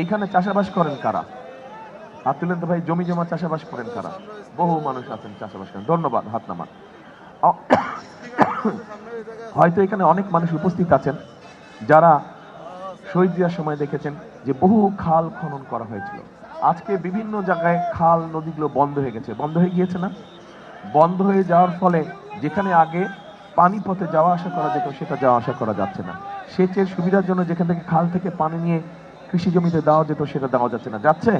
এইখানে চাষাবাস করেন কারা? হাত তুলেন তো ভাই। জমি জমা চাষাবাস করেন কারা? বহু মানুষ আছেন চাষাবাস করেন, ধন্যবাদ, হাত নামান। হয়তো এখানে অনেক মানুষ উপস্থিত আছেন যারা শহীদ জিয়ার সময় দেখেছেন যে বহু খাল খনন করা হয়েছিল। আজকে বিভিন্ন জায়গায় খাল নদীগুলো বন্ধ হয়ে গেছে, বন্ধ হয়ে গিয়েছে না? বন্ধ হয়ে যাওয়ার ফলে যেখানে আগে পানি পথে যাওয়া আসা করা যেত সেটা যাওয়া আসা করা যাচ্ছে না। সেচের সুবিধার জন্য যেখান থেকে খাল থেকে পানি নিয়ে কৃষি জমিতে দেওয়া যেত সেটা দেওয়া যাচ্ছে না, যাচ্ছে।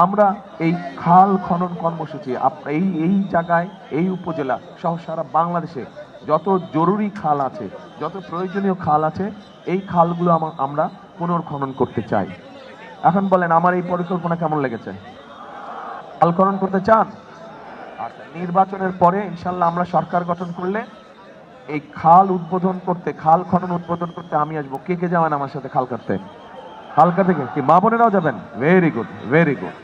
আমরা এই খাল খনন কর্মসূচি এই এই জায়গায়, এই উপজেলা সহ সারা বাংলাদেশে যত জরুরি খাল আছে, যত প্রয়োজনীয় খাল আছে, এই খালগুলো আমরা পুনর্খনন করতে চাই। এখন বলেন আমার এই পরিকল্পনা কেমন লেগেছে? খাল খনন করতে চান? আচ্ছা, নির্বাচনের পরে ইনশাল্লাহ আমরা সরকার গঠন করলে এই খাল উদ্বোধন করতে, খাল খনন উদ্বোধন করতে আমি আসবো। কে কে যাবেন আমার সাথে খাল কাটতে? খাল কাটতে কি মা বোনেরাও যাবেন? Very good, very good.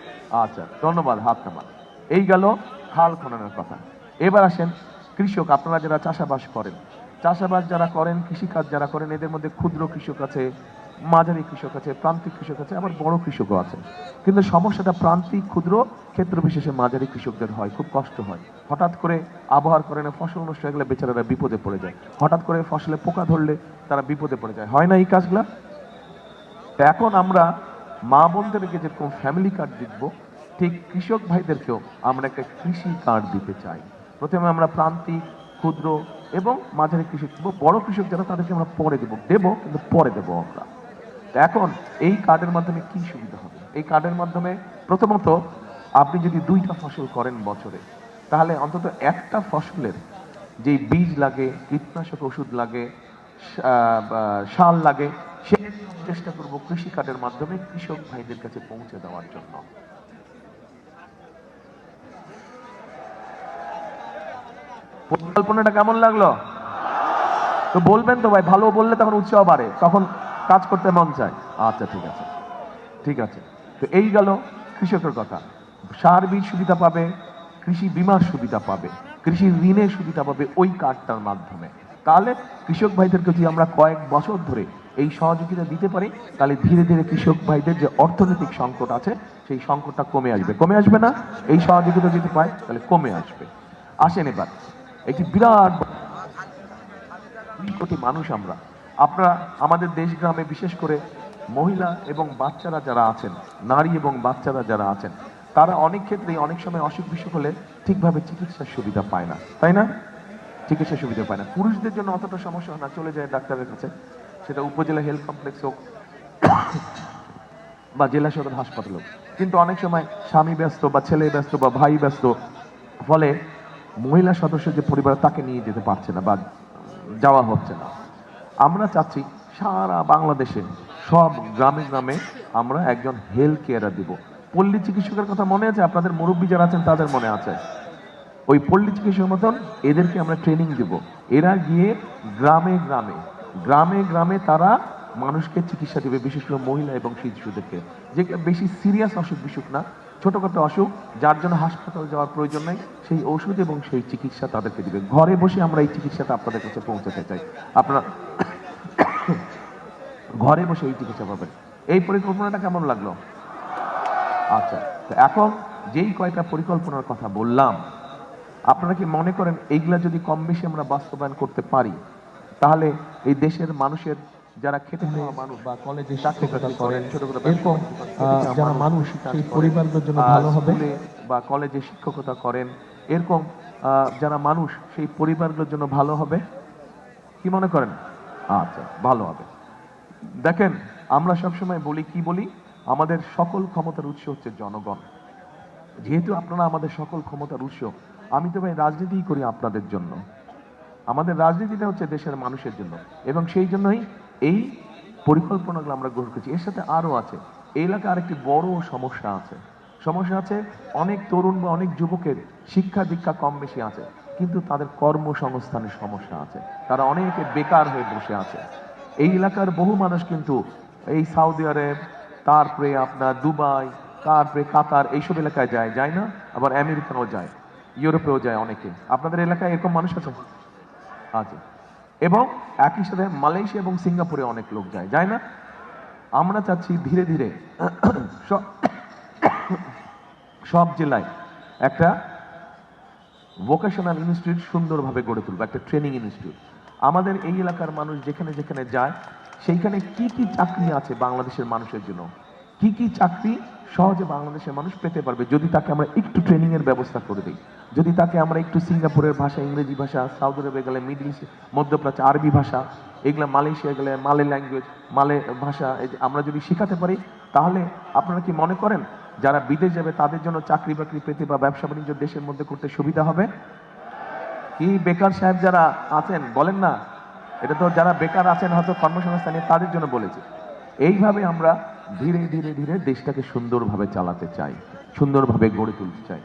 আচ্ছা, ধন্যবাদ, হাত নামান। এই গেল খাল খননের কথা। এবার আসেন কৃষক, আপনারা যারা চাষাবাস করেন, চাষাবাস যারা করেন, কৃষিকাজ যারা করেন, এদের মধ্যে ক্ষুদ্র কৃষক আছে, মাঝারি কৃষক আছে, প্রান্তিক কৃষক আছে, আবার বড় কৃষকও আছে। কিন্তু সমস্যাটা প্রান্তিক, ক্ষুদ্র, ক্ষেত্র বিশেষে মাঝারি কৃষকদের হয়, খুব কষ্ট হয়। হঠাৎ করে আবহাওয়ার কারণে ফসল নষ্ট হয়ে গেলে বেচারারা বিপদে পড়ে যায়, হঠাৎ করে ফসলে পোকা ধরলে তারা বিপদে পড়ে যায়, হয় না এই কাজগুলা? এখন আমরা মা বোনদেরকে যেরকম ফ্যামিলি কার্ড দিব, ঠিক কৃষক ভাইদেরকেও আমরা একটা কৃষি কার্ড দিতে চাই। প্রথমে আমরা প্রান্তিক, ক্ষুদ্র এবং মাঝারি কৃষক দেবো, বড় কৃষক যারা তাদেরকে আমরা পরে দেবো, কিন্তু পরে দেবো আমরা। এখন এই কার্ডের মাধ্যমে কি সুবিধা হবে? এই কার্ডের মাধ্যমে প্রথমত আপনি যদি 2টা ফসল করেন বছরে, তাহলে অন্তত একটা ফসলের যে বীজ লাগে, কীটনাশক ওষুধ লাগে, সার লাগে, সে চেষ্টা করব কৃষি কার্ডের মাধ্যমে কৃষক ভাইদের কাছে পৌঁছে দেওয়ার জন্য। পরিকল্পনাটা কেমন লাগলো? তো বলবেন তো ভাই, ভালো বললে তখন উৎসাহ বাড়ে, তখন কাজ করতে মন চায়। আচ্ছা, ঠিক আছে, ঠিক আছে। তো এই গেল কৃষকের কথা। সার বীজ সুবিধা পাবে, কৃষি বীমার সুবিধা পাবে, কৃষি ঋণের সুবিধা পাবে ওই কার্ডটার মাধ্যমে। তাহলে কৃষক ভাইদেরকে যদি আমরা কয়েক বছর ধরে এই সহযোগিতা দিতে পারি, তাহলে ধীরে ধীরে কৃষক ভাইদের যে অর্থনৈতিক সংকট আছে সেই সংকটটা কমে আসবে। কমে আসবে না? এই সহযোগিতা যদি পায় তাহলে কমে আসবে। আসেন এবার, একটি বিরাট 2 কোটি মানুষ আমরা। আপনারা আমাদের দেশ গ্রামে বিশেষ করে মহিলা এবং বাচ্চারা যারা আছেন, নারী এবং বাচ্চারা যারা আছেন, তারা অনেক ক্ষেত্রেই অনেক সময় অসুখ বিসুখ হলে ঠিকভাবে চিকিৎসার সুবিধা পায় না, তাই না? চিকিৎসার সুবিধা পায় না। পুরুষদের জন্য অতটা সমস্যা হয় না, চলে যায় ডাক্তারের কাছে, সেটা উপজেলা হেলথ কমপ্লেক্স হোক বা জেলা সদর হাসপাতাল হোক। কিন্তু অনেক সময় স্বামী ব্যস্ত বা ছেলে ব্যস্ত বা ভাই ব্যস্ত, ফলে মহিলা সদস্য যে পরিবার তাকে নিয়ে যেতে পারছে না বা যাওয়া হচ্ছে না। আমরা চাচ্ছি সারা বাংলাদেশে সব গ্রামে গ্রামে আমরা একজন হেলথ কেয়ারার দিব। পল্লী চিকিৎসকের কথা মনে আছে? আপনাদের মুরব্বী যারা আছেন তাদের মনে আছে? ওই পল্লী চিকিৎসকের মতন এদেরকে আমরা ট্রেনিং দেব। এরা গিয়ে গ্রামে গ্রামে, গ্রামে গ্রামে তারা মানুষকে চিকিৎসা দেবে, বিশেষ করে মহিলা এবং শিশুদেরকে, যে বেশি সিরিয়াস অসুখ বিসুখ না, ছোটখাটো অসুখ যার জন্য হাসপাতাল যাওয়ার প্রয়োজন নেই, সেই ওষুধ এবং সেই চিকিৎসা তাদেরকে দিবে। ঘরে বসে আমরা এই চিকিৎসাটা আপনাদের কাছে পৌঁছাতে চাই। আপনারা ঘরে বসে এই চিকিৎসা পাবেন। এই পরিকল্পনাটা কেমন লাগলো? আচ্ছা, তো এখন যেই কয়টা পরিকল্পনার কথা বললাম, আপনারা কি মনে করেন এইগুলা যদি কম বেশি আমরা বাস্তবায়ন করতে পারি, তাহলে এই দেশের মানুষের যারা খেটে খাওয়া মানুষ বা কলেজে চাকরি শিক্ষকতা বাকরি করেন, ছোট ছোট এরকম যারা মানুষ সেই পরিবারদের জন্য ভালো হবে। স্কুলে বা কলেজে শিক্ষকতা করেন, এরকম যারা মানুষ সেই পরিবারগুলোর জন্য ভালো হবে? কি মনে করেন? আচ্ছা, ভালো হবে। দেখেন, আমরা সবসময় বলি, কি বলি, আমাদের সকল ক্ষমতার উৎস হচ্ছে জনগণ। যেহেতু আপনারা আমাদের সকল ক্ষমতার উৎস, আমি তো ভাই রাজনীতিই করি আপনাদের জন্য। আমাদের রাজনীতিটা হচ্ছে দেশের মানুষের জন্য, এবং সেই জন্যই এই পরিকল্পনাগুলো আমরা গ্রহণ করছি। এর সাথে আরো আছে, এই এলাকায় আরেকটি বড় সমস্যা আছে। সমস্যা আছে, অনেক তরুণ বা অনেক যুবকের শিক্ষা দীক্ষা কম বেশি আছে, কিন্তু তাদের কর্মসংস্থানের সমস্যা আছে, তারা অনেকে বেকার হয়ে বসে আছে। এই এলাকার বহু মানুষ কিন্তু এই সৌদি আরব, তারপরে আপনার দুবাই, তারপরে কাতার, এইসব এলাকায় যায় না? আবার আমেরিকাও যায়, ইউরোপেও যায় অনেকে। আপনাদের এলাকায় এরকম মানুষ আছে? আছে। এবং একই সাথে মালয়েশিয়া এবং সিঙ্গাপুরে অনেক লোক যায় না? আমরা চাচ্ছি ধীরে ধীরে সব- সব জেলায় একটা ভোকেশনাল ইনস্টিটিউট সুন্দরভাবে গড়ে তুলবো, একটা ট্রেনিং ইনস্টিটিউট। আমাদের এই এলাকার মানুষ যেখানে যেখানে যায় সেইখানে কি কি চাকরি আছে বাংলাদেশের মানুষের জন্য, কি কি চাকরি সহজে বাংলাদেশের মানুষ পেতে পারবে যদি তাকে আমরা একটু ট্রেনিং এর ব্যবস্থা করে দিই, যদি তাকে আমরা একটু সিঙ্গাপুরের ভাষা, ইংরেজি ভাষা, সৌদি আরবে গেলে মিডল ইস্ট, মধ্যপ্রাচ্য আরবি ভাষা, এগুলা মালয়েশিয়া গেলে মালে ল্যাঙ্গুয়েজ, মালে ভাষা আমরা যদি শেখাতে পারি, তাহলে আপনারা কি মনে করেন যারা বিদেশ যাবে তাদের জন্য চাকরি বাকরি পেতে বা ব্যবসা বাণিজ্য দেশের মধ্যে করতে সুবিধা হবে? কি বেকার সাহেব যারা আছেন বলেন না, এটা তো যারা বেকার আছেন হয়তো কর্মসংস্থানে তাদের জন্য বলেছে। এইভাবে আমরা ধীরে ধীরে ধীরে দেশটাকে সুন্দরভাবে চালাতে চাই, সুন্দরভাবে গড়ে তুলতে চাই।